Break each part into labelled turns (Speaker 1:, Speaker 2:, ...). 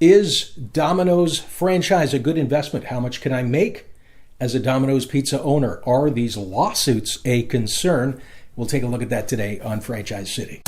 Speaker 1: Is Domino's franchise a good investment? How much can I make as a Domino's pizza owner? Are these lawsuits a concern? We'll take a look at that today on Franchise City.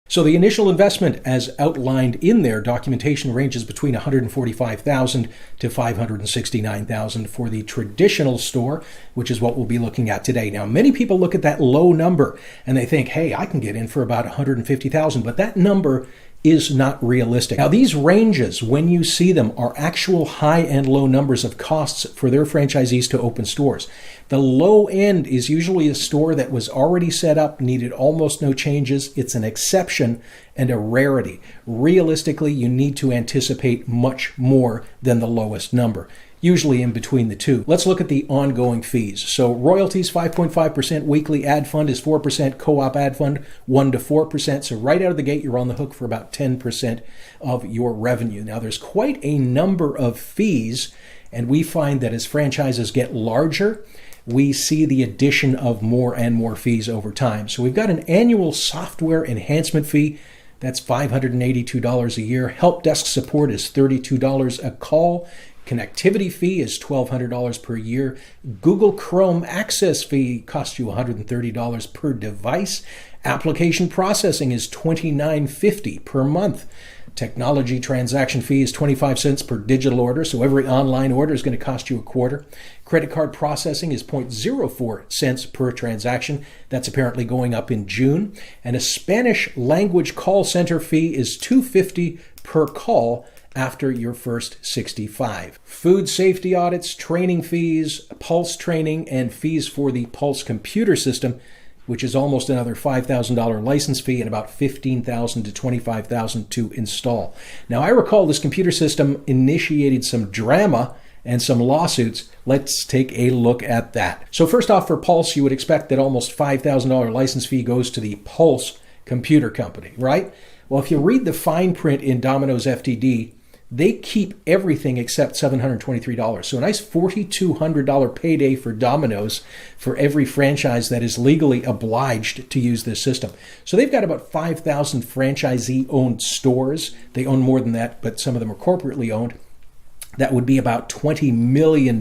Speaker 1: So the initial investment, as outlined in their documentation, ranges between $145,000 to $569,000 for the traditional store, which is what we'll be looking at today. Now, many people look at that low number and they think, hey, I can get in for about $150,000, but that number is not realistic. Now, these ranges, when you see them, are actual high and low numbers of costs for their franchisees to open stores. The low end is usually a store that was already set up, needed almost no changes. It's an exception and a rarity. Realistically, you need to anticipate much more than the lowest number, usually in between the two. Let's look at the ongoing fees. So royalties, 5.5%, weekly ad fund is 4%, co-op ad fund 1 to 4%. So right out of the gate, you're on the hook for about 10% of your revenue. Now, there's quite a number of fees, and we find that as franchises get larger, we see the addition of more and more fees over time. So we've got an annual software enhancement fee. That's $582 a year. Help desk support is $32 a call. Connectivity fee is $1,200 per year. Google Chrome access fee costs you $130 per device. Application processing is $29.50 per month. Technology transaction fee is 25 cents per digital order, so every online order is going to cost you a quarter. Credit card processing is 0.04 cents per transaction. That's apparently going up in June. And a Spanish language call center fee is $2.50 per call after your first 65. Food safety audits, training fees, Pulse training, and fees for the Pulse computer system, which is almost another $5,000 license fee and about $15,000 to $25,000 to install. Now, I recall this computer system initiated some drama and some lawsuits. Let's take a look at that. So first off, for Pulse, you would expect that almost $5,000 license fee goes to the Pulse computer company, right? Well, if you read the fine print in Domino's FTD, they keep everything except $723. So a nice $4,200 payday for Domino's for every franchise that is legally obliged to use this system. So they've got about 5,000 franchisee-owned stores. They own more than that, but some of them are corporately owned. That would be about $20 million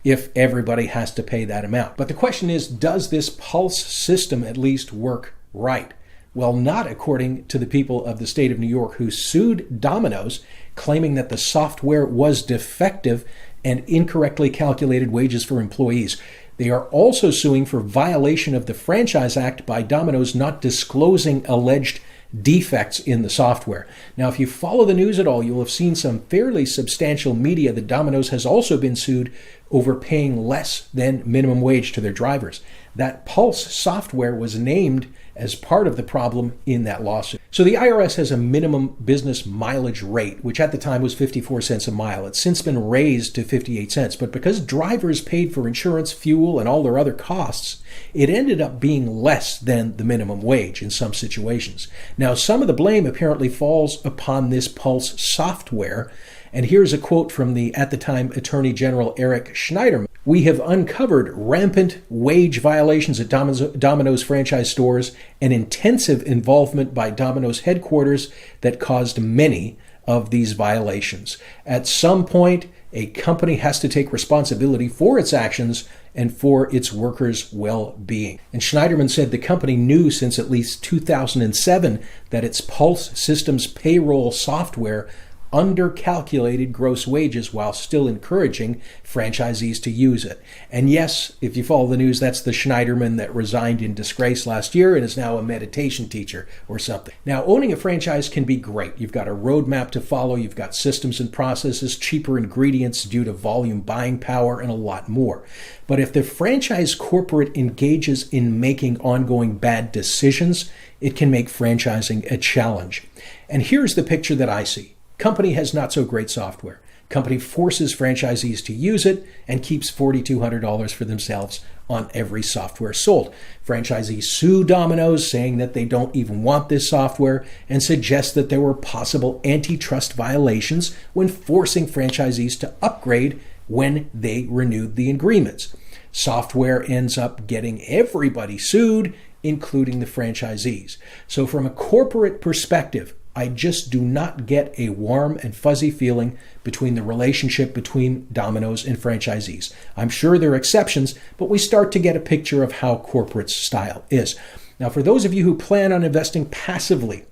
Speaker 1: if everybody has to pay that amount. But the question is, does this Pulse system at least work right? Well, not according to the people of the state of New York who sued Domino's, claiming that the software was defective and incorrectly calculated wages for employees. They are also suing for violation of the Franchise Act by Domino's not disclosing alleged defects in the software. Now, if you follow the news at all, you will have seen some fairly substantial media that Domino's has also been sued over paying less than minimum wage to their drivers. That Pulse software was named as part of the problem in that lawsuit. So the IRS has a minimum business mileage rate, which at the time was 54 cents a mile. It's since been raised to 58 cents. But because drivers paid for insurance, fuel, and all their other costs, it ended up being less than the minimum wage in some situations. Now, some of the blame apparently falls upon this Pulse software. And here's a quote from the, at the time, Attorney General Eric Schneiderman. "We have uncovered rampant wage violations at Domino's franchise stores and intensive involvement by Domino's headquarters that caused many of these violations. At some point, a company has to take responsibility for its actions and for its workers' well-being." And Schneiderman said the company knew since at least 2007 that its Pulse Systems payroll software undercalculated gross wages while still encouraging franchisees to use it. And yes, if you follow the news, that's the Schneiderman that resigned in disgrace last year and is now a meditation teacher or something. Now, owning a franchise can be great. You've got a roadmap to follow, you've got systems and processes, cheaper ingredients due to volume buying power, and a lot more. But if the franchise corporate engages in making ongoing bad decisions, it can make franchising a challenge. And here's the picture that I see. Company has not so great software. Company forces franchisees to use it and keeps $4,200 for themselves on every software sold. Franchisees sue Domino's, saying that they don't even want this software and suggest that there were possible antitrust violations when forcing franchisees to upgrade when they renewed the agreements. Software ends up getting everybody sued, including the franchisees. So from a corporate perspective, I just do not get a warm and fuzzy feeling between the relationship between Domino's and franchisees. I'm sure there are exceptions, but we start to get a picture of how corporate style is. Now, for those of you who plan on investing passively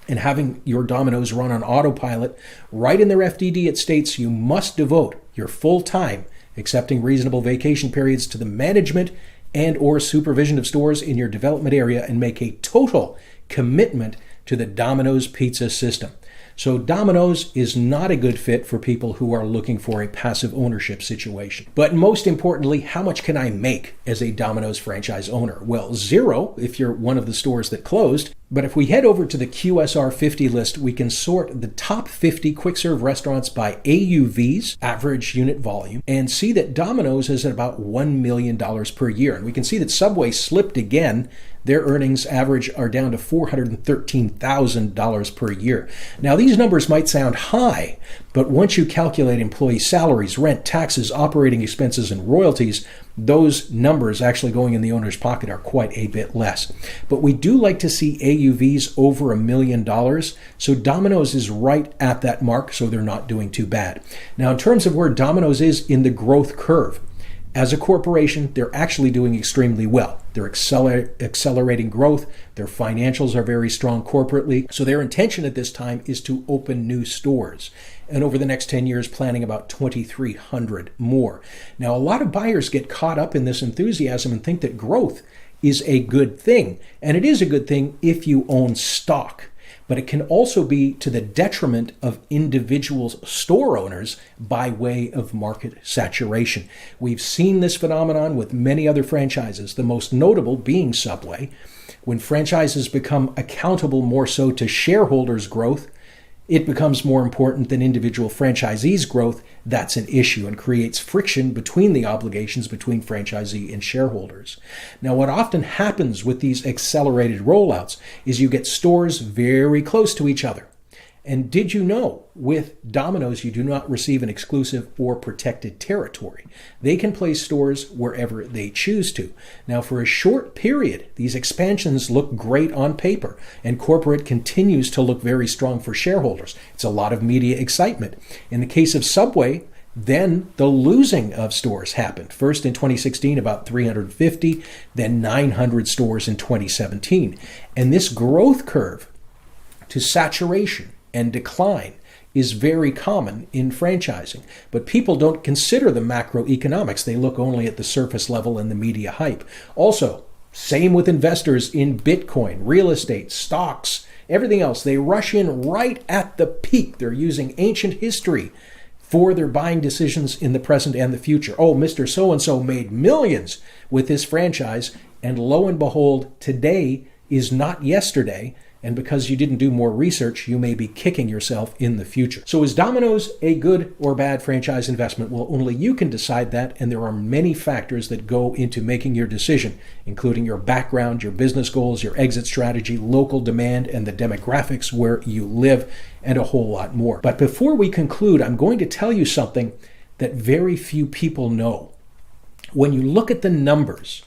Speaker 1: and having your Domino's run on autopilot, right in their FDD it states you must devote your full time, excepting reasonable vacation periods, to the management and or supervision of stores in your development area and make a total commitment to the Domino's pizza system. So Domino's is not a good fit for people who are looking for a passive ownership situation. But most importantly, how much can I make as a Domino's franchise owner? Well, zero if you're one of the stores that closed. But if we head over to the QSR 50 list, we can sort the top 50 quick serve restaurants by AUVs, average unit volume, and see that Domino's is at about $1 million per year. And we can see that Subway slipped again. Their earnings average are down to $413,000 per year. Now, these numbers might sound high, but once you calculate employee salaries, rent, taxes, operating expenses, and royalties, those numbers actually going in the owner's pocket are quite a bit less. But we do like to see AUVs over $1 million, so Domino's is right at that mark, so they're not doing too bad. Now, in terms of where Domino's is in the growth curve, as a corporation, they're actually doing extremely well. They're accelerating growth. Their financials are very strong corporately. So their intention at this time is to open new stores. And over the next 10 years, planning about 2,300 more. Now, a lot of buyers get caught up in this enthusiasm and think that growth is a good thing. And it is a good thing if you own stock. But it can also be to the detriment of individual store owners by way of market saturation. We've seen this phenomenon with many other franchises, the most notable being Subway. When franchises become accountable more so to shareholders' growth, it becomes more important than individual franchisees' growth. That's an issue and creates friction between the obligations between franchisee and shareholders. Now, what often happens with these accelerated rollouts is you get stores very close to each other. And did you know, with Domino's, you do not receive an exclusive or protected territory. They can place stores wherever they choose to. Now, for a short period, these expansions look great on paper, and corporate continues to look very strong for shareholders. It's a lot of media excitement. In the case of Subway, then the losing of stores happened. First in 2016, about 350, then 900 stores in 2017. And this growth curve to saturation and decline is very common in franchising. But people don't consider the macroeconomics. They look only at the surface level and the media hype. Also, same with investors in Bitcoin, real estate, stocks, everything else. They rush in right at the peak. They're using ancient history for their buying decisions in the present and the future. Oh, Mr. So-and-so made millions with this franchise, and lo and behold, today is not yesterday. And because you didn't do more research, you may be kicking yourself in the future. So is Domino's a good or bad franchise investment? Well, only you can decide that, and there are many factors that go into making your decision, including your background, your business goals, your exit strategy, local demand, and the demographics where you live, and a whole lot more. But before we conclude, I'm going to tell you something that very few people know. When you look at the numbers,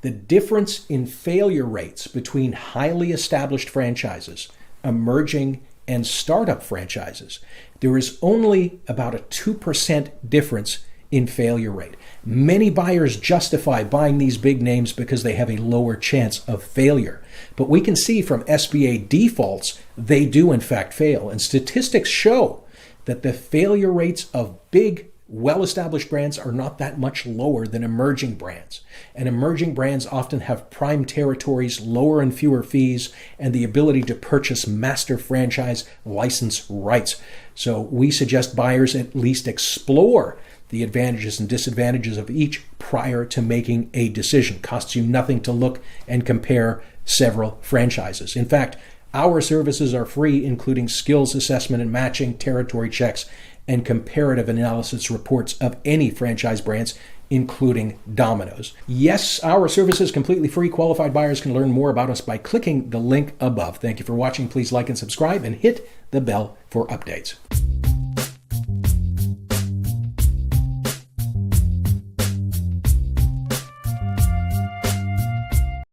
Speaker 1: the difference in failure rates between highly established franchises, emerging, and startup franchises, there is only about a 2% difference in failure rate. Many buyers justify buying these big names because they have a lower chance of failure. But we can see from SBA defaults, they do in fact fail. And statistics show that the failure rates of big, well-established brands are not that much lower than emerging brands. And emerging brands often have prime territories, lower and fewer fees, and the ability to purchase master franchise license rights. So we suggest buyers at least explore the advantages and disadvantages of each prior to making a decision. Costs you nothing to look and compare several franchises. In fact, our services are free, including skills assessment and matching, territory checks, and comparative analysis reports of any franchise brands, including Domino's. Yes, our service is completely free. Qualified buyers can learn more about us by clicking the link above. Thank you for watching. Please like and subscribe and hit the bell for updates.